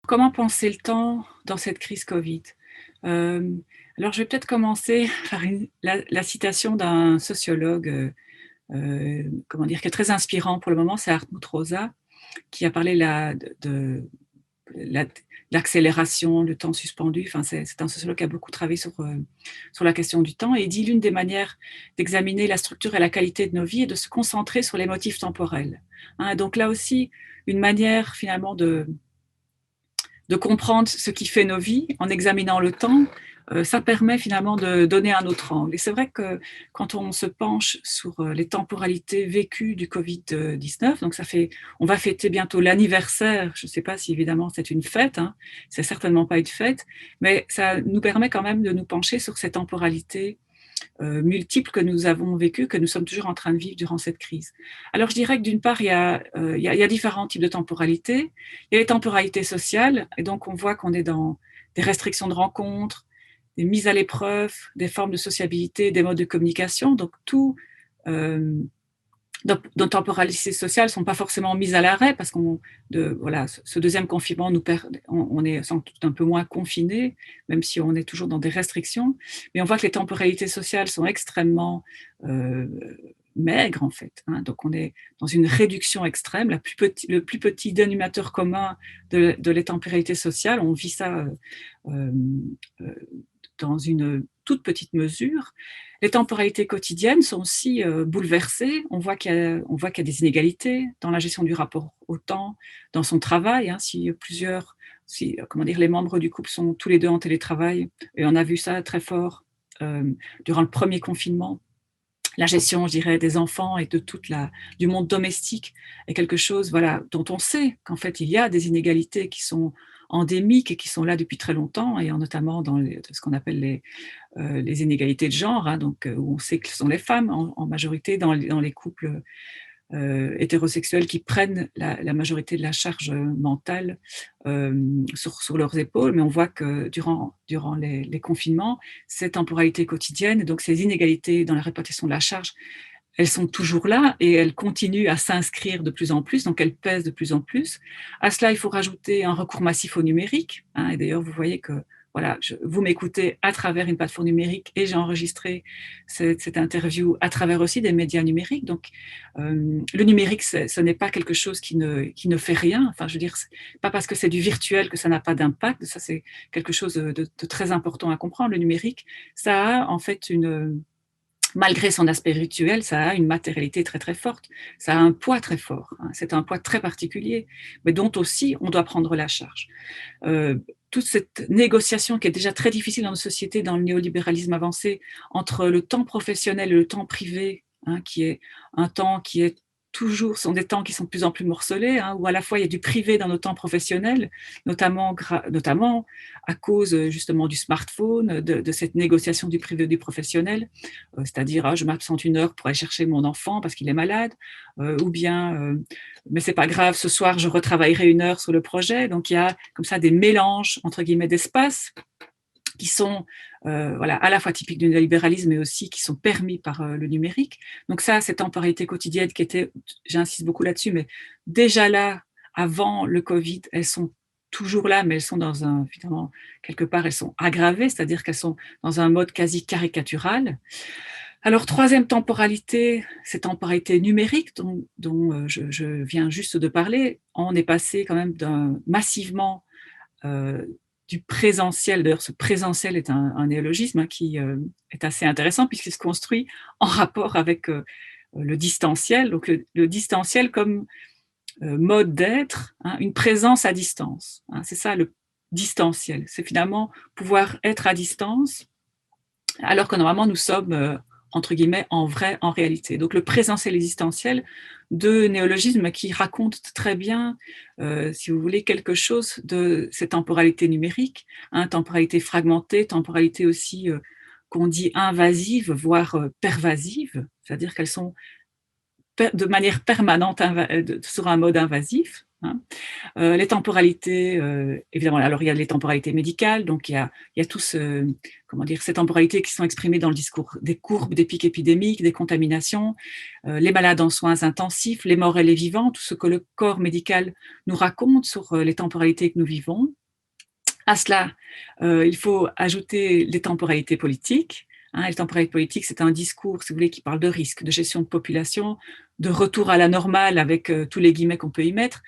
Comment penser le temps dans cette crise Covid? Hem, alors je vais peut-être commencer par la citation d'un sociologue, comment dire? Qui est très inspirant pour le moment, c'est Hartmut Rosa, qui a parlé la l'accélération, le temps suspendu. Enfin, c'est un sociologue qui a beaucoup travaillé sur la question du temps et il dit: «L'une des manières d'examiner la structure et la qualité de nos vies est de se concentrer sur les motifs temporels». Hein, donc là aussi, une manière finalement de comprendre ce qui fait nos vies en examinant le temps, ça permet finalement de donner un autre angle. Et c'est vrai que quand on se penche sur les temporalités vécues du Covid-19, donc on va fêter bientôt l'anniversaire, je ne sais pas si évidemment c'est une fête, hein, c'est certainement pas une fête, mais ça nous permet quand même de nous pencher sur ces temporalités multiples que nous avons vécues, que nous sommes toujours en train de vivre durant cette crise. Alors je dirais que d'une part, il y a différents types de temporalités. Il y a les temporalités sociales, et donc on voit qu'on est dans des restrictions de rencontres, des mises à l'épreuve, des formes de sociabilité, des modes de communication. Donc tout, euh, nos temporalités sociales ne sont pas forcément mises à l'arrêt parce voilà, ce deuxième confinement on est sans doute un peu moins confinés, même si on est toujours dans des restrictions. Mais on voit que les temporalités sociales sont extrêmement euh, maigres en fait. Hein. Donc on est dans une réduction extrême. Le plus petit dénominateur commun de les temporalités sociales, on vit ça euh, euh, dans une toute petite mesure. Les temporalités quotidiennes sont aussi bouleversées. On voit qu'il y a des inégalités dans la gestion du rapport au temps, dans son travail. Hein, si comment dire, les membres du couple sont tous les deux en télétravail, et on a vu ça très fort euh, durant le premier confinement. La gestion, je dirais, des enfants et du monde domestique est quelque chose, voilà, dont on sait qu'en fait, il y a des inégalités qui sont endémiques et qui sont là depuis très longtemps, et notamment dans ce qu'on appelle les inégalités de genre, hein, donc, où on sait que ce sont les femmes en majorité dans les couples hétérosexuels qui prennent la majorité de la charge mentale sur leurs épaules. Mais on voit que durant les confinements, ces temporalités quotidiennes, et donc ces inégalités dans la répartition de la charge, elles sont toujours là et elles continuent à s'inscrire de plus en plus, donc elles pèsent de plus en plus. À cela, il faut rajouter un recours massif au numérique, hein, et d'ailleurs, vous voyez que voilà, vous m'écoutez à travers une plateforme numérique et j'ai enregistré cette interview à travers aussi des médias numériques. Donc, le numérique, ce n'est pas quelque chose qui ne fait rien. Enfin, je veux dire, pas parce que c'est du virtuel que ça n'a pas d'impact. Ça, c'est quelque chose de très important à comprendre. Le numérique, ça a en fait malgré son aspect rituel, ça a une matérialité très très forte, ça a un poids très fort, hein. C'est un poids très particulier, mais dont aussi on doit prendre la charge. Euh, Toute cette négociation qui est déjà très difficile dans nos sociétés, dans le néolibéralisme avancé, entre le temps professionnel et le temps privé, hein, qui est un temps qui est toujours, sont des temps qui sont de plus en plus morcelés, hein, où à la fois il y a du privé dans nos temps professionnels, notamment à cause justement du smartphone, de cette négociation du privé et du professionnel, c'est-à-dire je m'absente une heure pour aller chercher mon enfant parce qu'il est malade, ou bien mais c'est pas grave, ce soir je retravaillerai une heure sur le projet. Donc il y a comme ça des mélanges entre guillemets d'espace qui sont voilà, à la fois typiques du néolibéralisme, mais aussi qui sont permis par le numérique. Donc ça, cette temporalité quotidienne qui était, j'insiste beaucoup là-dessus, mais déjà là, avant le Covid, elles sont toujours là, mais elles sont finalement, quelque part, elles sont aggravées, c'est-à-dire qu'elles sont dans un mode quasi caricatural. Alors, troisième temporalité, cette temporalité numérique dont je viens juste de parler, on est passé quand même massivement euh, du présentiel. D'ailleurs, ce présentiel est un néologisme, hein, qui est assez intéressant puisqu'il se construit en rapport avec le distanciel. Donc, le distanciel comme mode d'être, hein, une présence à distance, hein, c'est ça le distanciel. C'est finalement pouvoir être à distance alors que normalement nous sommes entre guillemets en réalité. Donc le présentiel existentiel, deux néologismes qui racontent très bien, si vous voulez, quelque chose de cette temporalité numérique, hein, temporalité fragmentée, temporalité aussi qu'on dit invasive, voire pervasive, c'est-à-dire qu'elles sont de manière permanente sur un mode invasif. hein. Les temporalités, évidemment, alors il y a les temporalités médicales, donc il y a tout ce, comment dire, ces temporalités qui sont exprimées dans le discours, des courbes, des pics épidémiques, des contaminations, les malades en soins intensifs, les morts et les vivants, tout ce que le corps médical nous raconte sur les temporalités que nous vivons. À cela, il faut ajouter les temporalités politiques, hein. Les temporalités politiques, c'est un discours, si vous voulez, qui parle de risque, de gestion de population, de retour à la normale avec tous les guillemets qu'on peut y mettre,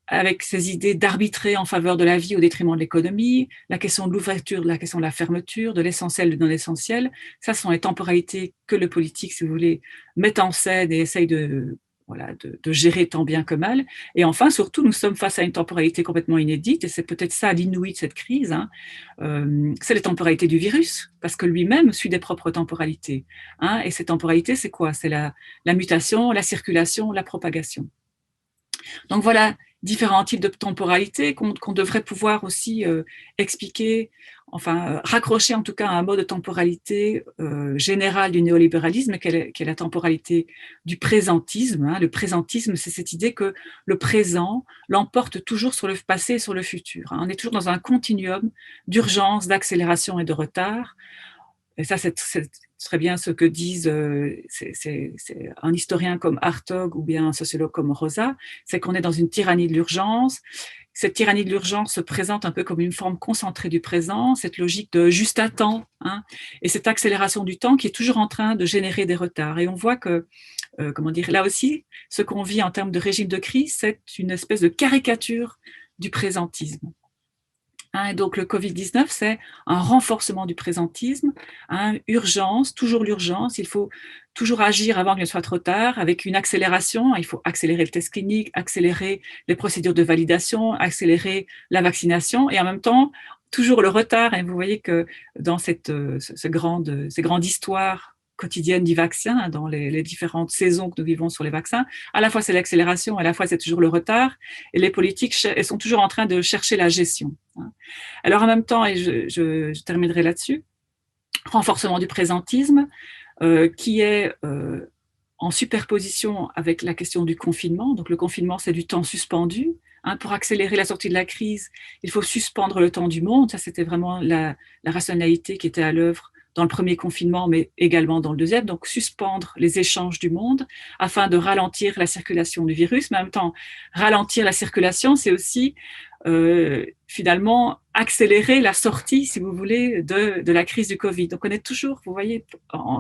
avec ces idées d'arbitrer en faveur de la vie au détriment de l'économie, la question de l'ouverture, la question de la fermeture, de l'essentiel, du non-essentiel. Ça, ce sont les temporalités que le politique, si vous voulez, met en scène et essaye de, voilà, de gérer tant bien que mal. Et enfin, surtout, nous sommes face à une temporalité complètement inédite, et c'est peut-être ça l'inouï de cette crise, hein. C'est les temporalités du virus, parce que lui-même suit des propres temporalités, hein. Et ces temporalités, c'est quoi? C'est la mutation, la circulation, la propagation. Donc voilà, différents types de temporalité qu'on devrait pouvoir aussi expliquer, enfin raccrocher en tout cas à un mode de temporalité général du néolibéralisme, qui est la temporalité du présentisme, hein. Le présentisme, c'est cette idée que le présent l'emporte toujours sur le passé et sur le futur, hein. On est toujours dans un continuum d'urgence, d'accélération et de retard. Et ça, c'est très bien ce que disent c'est un historien comme Hartog ou bien un sociologue comme Rosa, c'est qu'on est dans une tyrannie de l'urgence. Cette tyrannie de l'urgence se présente un peu comme une forme concentrée du présent, cette logique de juste à temps, hein, et cette accélération du temps qui est toujours en train de générer des retards. Et on voit que, comment dire, là aussi, ce qu'on vit en termes de régime de crise, c'est une espèce de caricature du présentisme, hein. Et donc le Covid-19, c'est un renforcement du présentisme, hein, urgence, toujours l'urgence, il faut toujours agir avant qu'il ne soit trop tard, avec une accélération, il faut accélérer le test clinique, accélérer les procédures de validation, accélérer la vaccination, et en même temps, toujours le retard. Et vous voyez que dans ces grandes histoires quotidiennes du vaccin, hein, dans les différentes saisons que nous vivons sur les vaccins, à la fois c'est l'accélération, à la fois c'est toujours le retard, et les politiques elles sont toujours en train de chercher la gestion, hein. Alors en même temps, et je terminerai là-dessus, renforcement du présentisme, qui est en superposition avec la question du confinement. Donc le confinement, c'est du temps suspendu, hein. Pour accélérer la sortie de la crise, il faut suspendre le temps du monde. Ça, c'était vraiment la rationalité qui était à l'œuvre dans le premier confinement, mais également dans le deuxième. Donc suspendre les échanges du monde afin de ralentir la circulation du virus. Mais en même temps, ralentir la circulation, c'est aussi finalement accélérer la sortie, si vous voulez, de la crise du Covid. Donc on est toujours, vous voyez,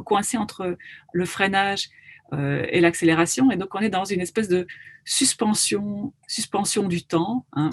coincé entre le freinage et l'accélération, et donc on est dans une espèce de suspension du temps, hein.